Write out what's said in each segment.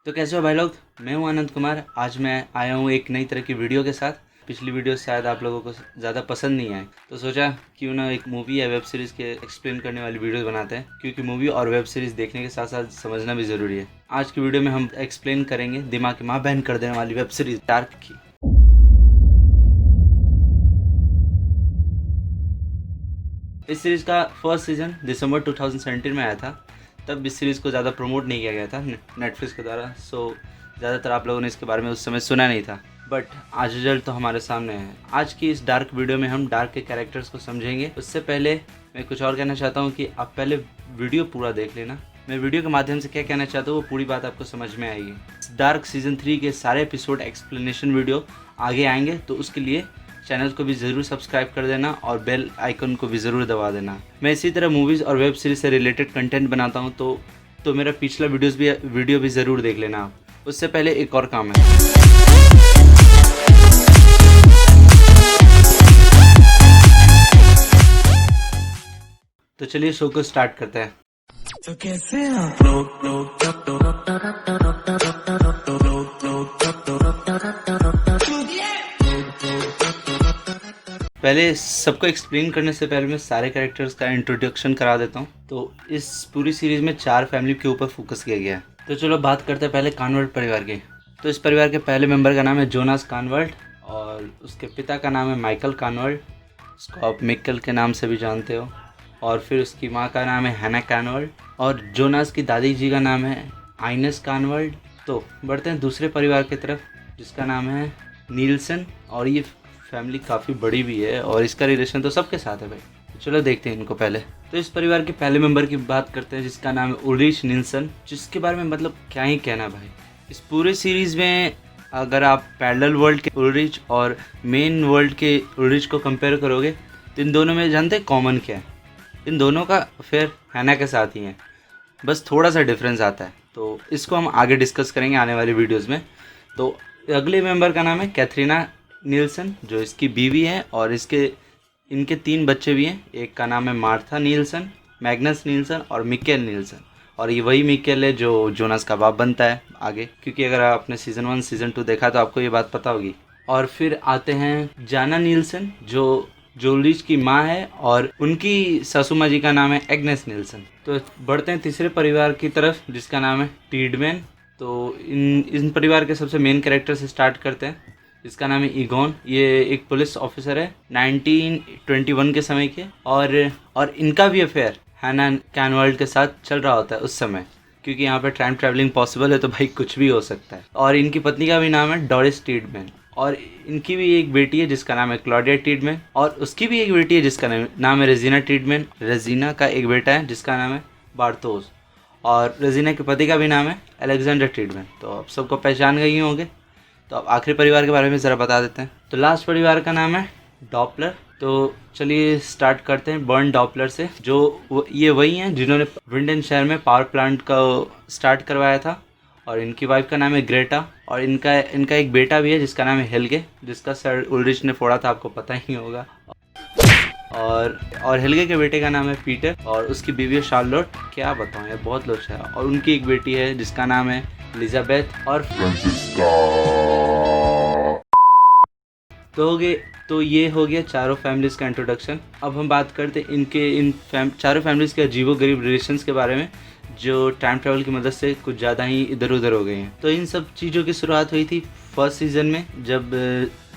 तो कैसे हो भाई लोग। मैं हूं आनंद कुमार। आज मैं आया हूं एक नई तरह की वीडियो के साथ। पिछली वीडियो शायद आप लोगों को ज़्यादा पसंद नहीं आए, तो सोचा क्यों ना एक मूवी या वेब सीरीज़ के एक्सप्लेन करने वाली वीडियो बनाते हैं, क्योंकि मूवी और वेब सीरीज़ देखने के साथ साथ समझना भी ज़रूरी है। आज की वीडियो में हम एक्सप्लेन करेंगे दिमाग की माँ बहन कर देने वाली वेब सीरीज़ डार्क की। इस सीरीज़ का फर्स्ट सीज़न दिसंबर 2017 में आया था। तब इस सीरीज़ को ज़्यादा प्रमोट नहीं किया गया था नेटफ्लिक्स के द्वारा, सो ज़्यादातर आप लोगों ने इसके बारे में उस समय सुना नहीं था। बट आज रिजल्ट तो हमारे सामने है। आज की इस डार्क वीडियो में हम डार्क के कैरेक्टर्स को समझेंगे। उससे पहले मैं कुछ और कहना चाहता हूँ कि आप पहले वीडियो पूरा देख लेना। मैं वीडियो के माध्यम से क्या कहना चाहता हूँ वो पूरी बात आपको समझ में आएगी। डार्क सीज़न 3 के सारे एपिसोड एक्सप्लेनेशन वीडियो आगे आएंगे, तो उसके लिए चैनल को भी ज़रूर सब्सक्राइब कर देना और बेल आइकन को भी ज़रूर दबा देना। मैं इसी तरह मूवीज़ और वेब सीरीज़ से रिलेटेड कंटेंट बनाता हूँ, तो मेरा पिछला वीडियो भी ज़रूर देख लेना आप। उससे पहले एक और काम है। तो चलिए शो को स्टार्ट करते हैं। तो कैसे पहले सबको एक्सप्लेन करने से पहले मैं सारे कैरेक्टर्स का इंट्रोडक्शन करा देता हूँ। तो इस पूरी सीरीज़ में 4 फैमिली के ऊपर फोकस किया गया है। तो चलो बात करते हैं पहले कानवर्ड परिवार की। तो इस परिवार के पहले मेंबर का नाम है जोनास कानवर्ड और उसके पिता का नाम है माइकल कानवर्ड, उसको आप मिक्कल के नाम से भी जानते हो। और फिर उसकी माँ का नाम है हैना कानवर्ड और जोनास की दादी जी का नाम है आइनेस कानवर्ड। तो बढ़ते हैं दूसरे परिवार की तरफ जिसका नाम है नीलसन, और ये फैमिली काफ़ी बड़ी भी है और इसका रिलेशन तो सबके साथ है भाई। तो चलो देखते हैं इनको पहले। तो इस परिवार के पहले मेंबर की बात करते हैं जिसका नाम है उल्रिच नीलसन, जिसके बारे में मतलब क्या ही कहना भाई। इस पूरे सीरीज़ में अगर आप पैरेलल वर्ल्ड के उल्रिच और मेन वर्ल्ड के उल्रिच को कंपेयर करोगे तो इन दोनों में जानते हैं कॉमन क्या है। इन दोनों का अफेयर हैना के साथ ही है, बस थोड़ा सा डिफरेंस आता है। तो इसको हम आगे डिस्कस करेंगे आने वाली वीडियोस में। तो अगले मेंबर का नाम है कैथरीना नीलसन, जो इसकी बीवी है और इनके 3 बच्चे भी हैं। एक का नाम है मार्था नीलसन, मैग्नस नीलसन और मिकेल नीलसन। और ये वही मिकेल है जो जोनास का बाप बनता है आगे, क्योंकि अगर आपने सीज़न 1 सीज़न 2 देखा तो आपको ये बात पता होगी। और फिर आते हैं जाना नीलसन जो जोलिच की माँ है और उनकी सासू माँ जी का नाम है एग्नेस नीलसन। तो बढ़ते हैं तीसरे परिवार की तरफ जिसका नाम है टीडमैन। तो इन परिवार के सबसे मेन कैरेक्टर से स्टार्ट करते हैं जिसका नाम है ईगोन। ये एक पुलिस ऑफिसर है 1921 के समय के, और इनका भी अफेयर हैना कानवर्ड के साथ चल रहा होता है उस समय, क्योंकि यहाँ पे टाइम ट्रैवलिंग पॉसिबल है तो भाई कुछ भी हो सकता है। और इनकी पत्नी का भी नाम है डोरिस टीडमैन और इनकी भी एक बेटी है जिसका नाम है क्लॉडिया टीडमैन और उसकी भी एक बेटी है जिसका नाम है रेजिना टीडमैन। रेजिना का एक बेटा है जिसका नाम है बार्थोस और रेजिना के पति का भी नाम है अलेक्जेंडर टीडमैन। तो आप सबको पहचान गए ही होंगे। तो अब आखिरी परिवार के बारे में ज़रा बता देते हैं। तो लास्ट परिवार का नाम है डॉपलर। तो चलिए स्टार्ट करते हैं बर्न डॉपलर से, जो ये वही हैं जिन्होंने विंडन शहर में पावर प्लांट का स्टार्ट करवाया था। और इनकी वाइफ का नाम है ग्रेटा और इनका एक बेटा भी है जिसका नाम है हेल्गे, जिसका सर उल्रिच ने फोड़ा था, आपको पता ही होगा। और हेल्गे के बेटे का नाम है पीटर और उसकी बीवी है शार्लोट। क्या बताऊँ यार, बहुत लोग है। और उनकी एक बेटी है जिसका नाम है एलिजाबेथ और फ्रांसिस्का। तो ये हो गया चारों फैमिलीज़ का इंट्रोडक्शन। अब हम बात करते हैं चारों फैमिलीज़ के अजीबोगरीब रिलेशंस के बारे में, जो टाइम ट्रैवल की मदद से कुछ ज़्यादा ही इधर उधर हो गए हैं। तो इन सब चीज़ों की शुरुआत हुई थी फर्स्ट सीज़न में, जब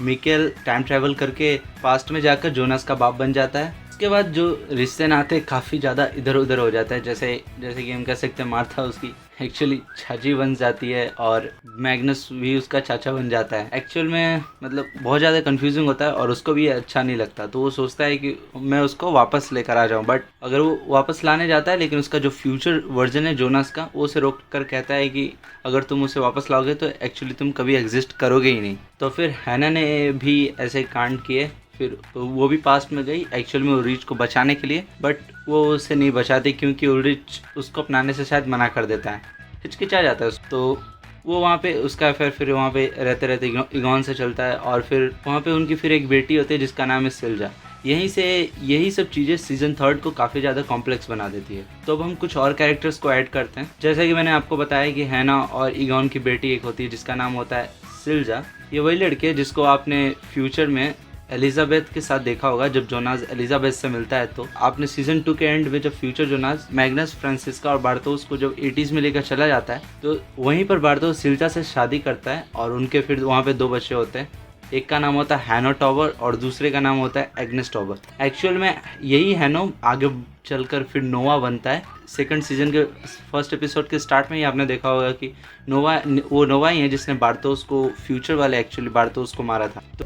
मिकेल टाइम ट्रैवल करके पास्ट में जाकर जोनास का बाप बन जाता है। उसके बाद जो रिश्ते नाते काफ़ी ज़्यादा इधर उधर हो जाता है, जैसे कि हम कह सकते हैं मार्था उसकी एक्चुअली चाची बन जाती है और मैग्नस भी उसका चाचा बन जाता है। एक्चुअल में मतलब बहुत ज़्यादा कंफ्यूजिंग होता है और उसको भी अच्छा नहीं लगता, तो वो सोचता है कि मैं उसको वापस लेकर आ जाऊं। बट अगर वो वापस लाने जाता है लेकिन उसका जो फ्यूचर वर्जन है जोनास का, वो उसे रोक कर कहता है कि अगर तुम उसे वापस लाओगे तो एक्चुअली तुम कभी एग्जिस्ट करोगे ही नहीं। तो फिर हैना ने भी ऐसे कांड किए, फिर वो भी पास्ट में गई एक्चुअल में उल्रिच को बचाने के लिए, बट वो उसे नहीं बचाती क्योंकि उल्रिच उसको अपनाने से शायद मना कर देता है, हिचकिचा जाता है। तो वो वहाँ पे उसका अफेयर फिर वहाँ पे रहते रहते ईगोन से चलता है और फिर वहाँ पे उनकी फिर एक बेटी होती है जिसका नाम है सिल्जा। यही सब चीज़ें सीज़न 3 को काफ़ी ज़्यादा कॉम्प्लेक्स बना देती है। तो अब हम कुछ और कैरेक्टर्स को ऐड करते हैं। जैसे कि मैंने आपको बताया कि हैना और ईगॉन की बेटी एक होती है जिसका नाम होता है सिल्जा। ये वही लड़की है जिसको आपने फ्यूचर में एलिजाबेथ के साथ देखा होगा। जब जोनास एलिजाबेथ से मिलता है तो आपने सीज़न 2 के एंड में जब फ्यूचर जोनास मैग्नस, फ्रांसिस्का और बार्थोस को जब 80s में लेकर चला जाता है तो वहीं पर बार्थोस सिल्जा से शादी करता है और उनके फिर वहाँ पे 2 बच्चे होते हैं। एक का नाम होता है हैनो टॉवर और दूसरे का नाम होता है एग्नेस टॉवर। एक्चुअल में यही हैनो आगे चलकर फिर नोवा बनता है। सेकंड सीजन के फर्स्ट एपिसोड के स्टार्ट में ही आपने देखा होगा कि नोवा ही है जिसने बार्थोस को, फ्यूचर वाले एक्चुअली बार्थोस को मारा था। तो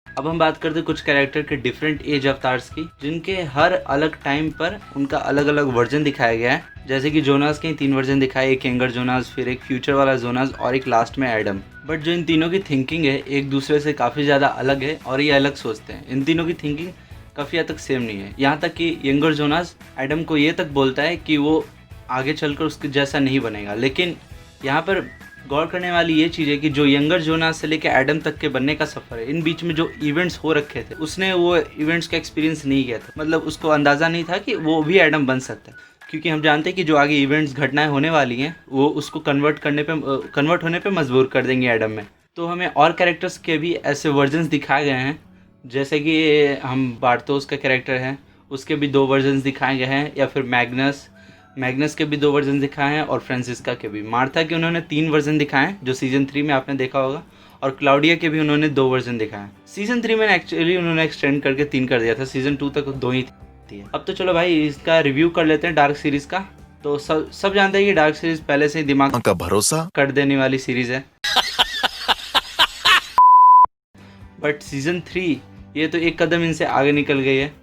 अब हम बात करते हैं कुछ कैरेक्टर के डिफरेंट एज अवतार्स की, जिनके हर अलग टाइम पर उनका अलग अलग वर्जन दिखाया गया है। जैसे कि जोनास के 3 वर्जन दिखाए, एक यंगर जोनास, फिर एक फ्यूचर वाला जोनास और एक लास्ट में एडम। बट जो इन तीनों की थिंकिंग है एक दूसरे से काफ़ी ज़्यादा अलग है और ये अलग सोचते हैं। इन तीनों की थिंकिंग काफ़ी हद तक सेम नहीं है। यहाँ तक कि यंगर जोनास एडम को ये तक बोलता है कि वो आगे चलकर उसके जैसा नहीं बनेगा। लेकिन यहाँ पर गौर करने वाली ये चीज़ है कि जो यंगर जोनास से लेकर एडम तक के बनने का सफ़र है, इन बीच में जो इवेंट्स हो रखे थे उसने वो इवेंट्स का एक्सपीरियंस नहीं किया था। मतलब उसको अंदाज़ा नहीं था कि वो भी एडम बन सकता है, क्योंकि हम जानते हैं कि जो आगे इवेंट्स, घटनाएं होने वाली हैं वो उसको कन्वर्ट होने पे मजबूर कर देंगे एडम में। तो हमें और कैरेक्टर्स के भी ऐसे वर्जन्स दिखाए गए हैं। जैसे कि हम बार्थोस का कैरेक्टर है, उसके भी 2 वर्जन्स दिखाए गए हैं, या फिर मैग्नस के भी 2 वर्जन दिखाए हैं और फ्रांसिस्का के भी। मार्था के उन्होंने 3 वर्जन दिखाए हैं जो सीज़न 3 में आपने देखा होगा, और क्लाउडिया के भी उन्होंने 2 वर्जन दिखाए हैं। सीज़न 3 में एक्चुअली उन्होंने एक्सटेंड करके 3 कर दिया था, सीज़न 2 तक 2 ही थी। अब तो चलो भाई इसका रिव्यू कर लेते हैं डार्क सीरीज़ का। तो सब जानते हैं कि डार्क सीरीज़ पहले से ही दिमाग का भरोसा कर देने वाली सीरीज़ है। बट सीज़न 3 ये तो एक कदम इनसे आगे निकल गई है।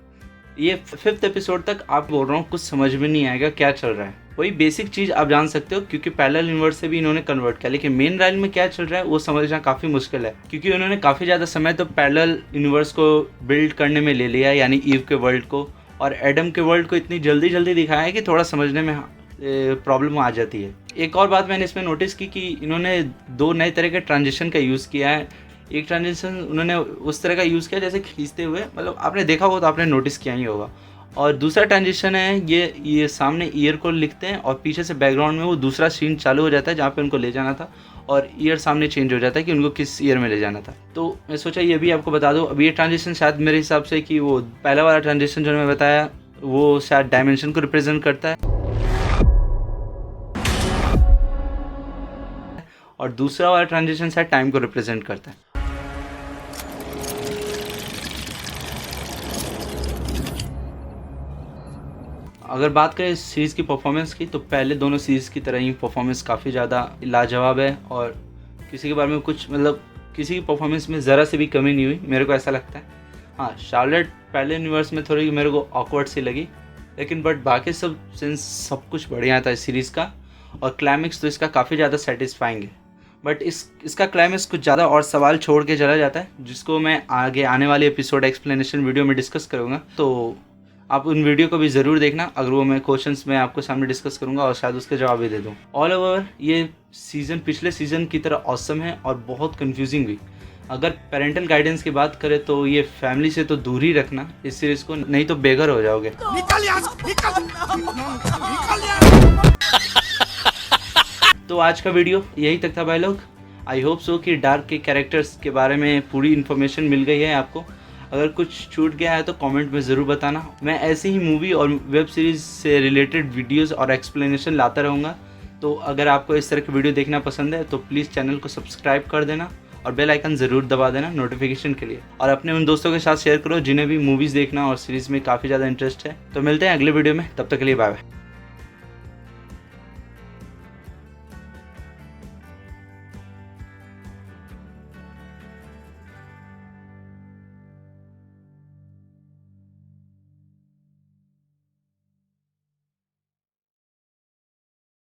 ये 5th एपिसोड तक आप बोल रहा हूँ कुछ समझ में नहीं आएगा क्या चल रहा है। वही बेसिक चीज़ आप जान सकते हो क्योंकि पैरेलल यूनिवर्स से भी इन्होंने कन्वर्ट किया, लेकिन मेन राइल में क्या चल रहा है वो समझना काफ़ी मुश्किल है, क्योंकि उन्होंने काफ़ी ज़्यादा समय तो पैरेलल यूनिवर्स को बिल्ड करने में ले लिया, यानी ईव के वर्ल्ड को, और एडम के वर्ल्ड को इतनी जल्दी दिखाया है कि थोड़ा समझने में प्रॉब्लम आ जाती है। एक और बात मैंने इसमें नोटिस की कि इन्होंने 2 नए तरह के ट्रांजिशन का यूज़ किया है। एक ट्रांजिशन उन्होंने उस तरह का यूज़ किया जैसे खींचते हुए, मतलब आपने देखा होगा तो आपने नोटिस किया ही होगा। और दूसरा ट्रांजिशन है ये सामने ईयर को लिखते हैं और पीछे से बैकग्राउंड में वो दूसरा सीन चालू हो जाता है जहाँ पे उनको ले जाना था, और ईयर सामने चेंज हो जाता है कि उनको किस ईयर में ले जाना था। तो मैं सोचा ये भी आपको बता दूँ। अब ये ट्रांजिशन शायद मेरे हिसाब से कि वो पहला वाला ट्रांजिशन जो मैं बताया वो शायद डायमेंशन को रिप्रेजेंट करता है, और दूसरा वाला ट्रांजिशन शायद टाइम को रिप्रेजेंट करता है। अगर बात करें इस सीरीज़ की परफॉर्मेंस की, तो पहले दोनों सीरीज़ की तरह ही परफॉर्मेंस काफ़ी ज़्यादा लाजवाब है, और किसी के बारे में कुछ मतलब किसी की परफॉर्मेंस में ज़रा से भी कमी नहीं हुई, मेरे को ऐसा लगता है। हाँ, शार्लेट पहले यूनिवर्स में थोड़ी मेरे को ऑकवर्ड सी लगी, लेकिन बट बाकी सब कुछ बढ़िया था इस सीरीज़ का, और क्लाइमेक्स तो इसका काफ़ी ज़्यादा सेटिस्फाइंग है। बट इसका क्लाइमेक्स कुछ ज़्यादा और सवाल छोड़ के चला जाता है, जिसको मैं आगे आने वाले एपिसोड एक्सप्लेनेशन वीडियो में डिस्कस करूँगा। तो आप उन वीडियो को भी ज़रूर देखना, अगर वो मैं क्वेश्चंस में आपको सामने डिस्कस करूंगा और शायद उसके जवाब भी दे दूं। ऑल ओवर ये सीज़न पिछले सीज़न की तरह ऑसम है और बहुत कंफ्यूजिंग भी। अगर पेरेंटल गाइडेंस की बात करें तो ये फैमिली से तो दूर ही रखना इस सीरीज़ को, नहीं तो बेघर हो जाओगे। तो आज का वीडियो यही तक था भाई लोग। आई होप सो कि डार्क के कैरेक्टर्स के बारे में पूरी इन्फॉर्मेशन मिल गई है आपको। अगर कुछ छूट गया है तो कमेंट में ज़रूर बताना। मैं ऐसे ही मूवी और वेब सीरीज़ से रिलेटेड वीडियोस और एक्सप्लेनेशन लाता रहूँगा। तो अगर आपको इस तरह की वीडियो देखना पसंद है तो प्लीज़ चैनल को सब्सक्राइब कर देना और बेल आइकन ज़रूर दबा देना नोटिफिकेशन के लिए, और अपने उन दोस्तों के साथ शेयर करो जिन्हें भी मूवीज़ देखना और सीरीज़ में काफ़ी ज़्यादा इंटरेस्ट है। तो मिलते हैं अगले वीडियो में, तब तक के लिए बाय बाय।